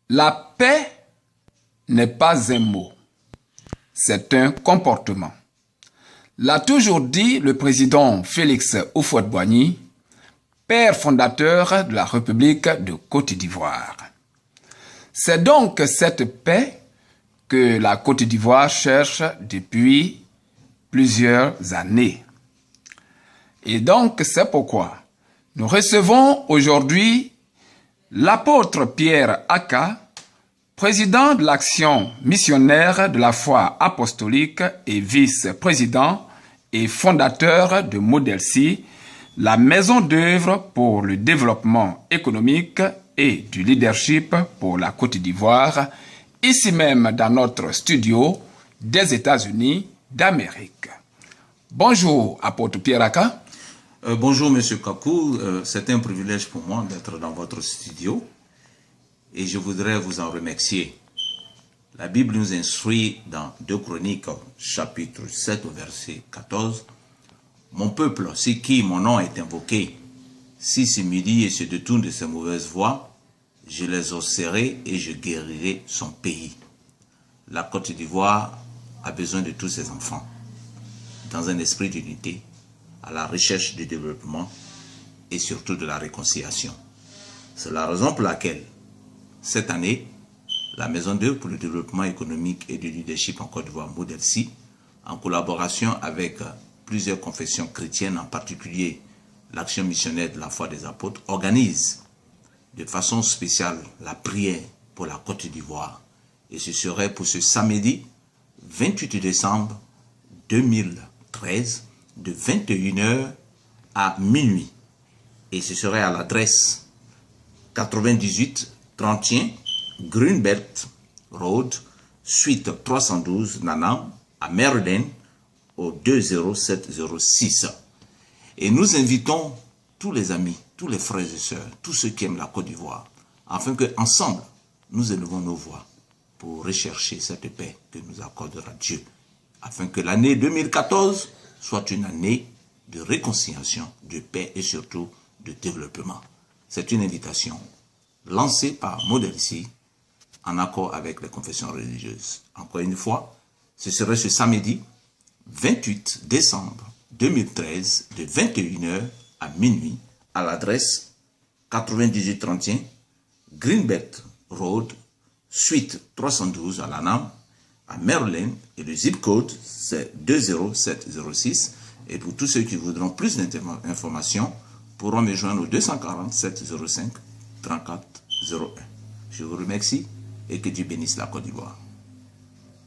La paix n'est pas un mot, c'est un comportement. L'a toujours dit le président Félix Houphouët-Boigny, père fondateur de la République de Côte d'Ivoire. C'est donc cette paix que la Côte d'Ivoire cherche depuis plusieurs années. Et donc c'est pourquoi nous recevons aujourd'hui l'apôtre Pierre Aka, président de l'action missionnaire de la foi apostolique et vice-président et fondateur de Model-C, la maison d'œuvre pour le développement économique et du leadership pour la Côte d'Ivoire, ici même dans notre studio des États-Unis d'Amérique. Bonjour, apôtre Pierre Aka. Bonjour, Monsieur Kakou. C'est un privilège pour moi d'être dans votre studio et je voudrais vous en remercier. La Bible nous instruit dans 2 Chroniques, chapitre 7, verset 14. « Mon peuple, c'est qui mon nom est invoqué, si se médit et se détourne de ses mauvaises voies, je les osserai et je guérirai son pays. » La Côte d'Ivoire a besoin de tous ses enfants, dans un esprit d'unité, à la recherche du développement et surtout de la réconciliation. C'est la raison pour laquelle, cette année, la Maison d'œuvre pour le développement économique et du leadership en Côte d'Ivoire, Model-C, en collaboration avec plusieurs confessions chrétiennes, en particulier l'action missionnaire de la foi des apôtres, organise de façon spéciale la prière pour la Côte d'Ivoire. Et ce serait pour ce samedi 28 décembre 2013, de 21h à minuit. Et ce serait à l'adresse 98 31 Greenbelt Road, suite 312 Nanam, à Maryland, au 20706. Et nous invitons tous les amis, tous les frères et sœurs, tous ceux qui aiment la Côte d'Ivoire, afin qu'ensemble, nous élevons nos voix pour rechercher cette paix que nous accordera Dieu, afin que l'année 2014 soit une année de réconciliation, de paix et surtout de développement. C'est une invitation lancée par Model-C en accord avec les confessions religieuses. Encore une fois, ce serait ce samedi 28 décembre 2013 de 21h à minuit à l'adresse 9831 Greenbelt Road, suite 312 à Lanam, à Maryland, et le zip code c'est 20706. Et pour tous ceux qui voudront plus d'informations, pourront me joindre au 240 705 34 01. Je vous remercie et que Dieu bénisse la Côte d'Ivoire.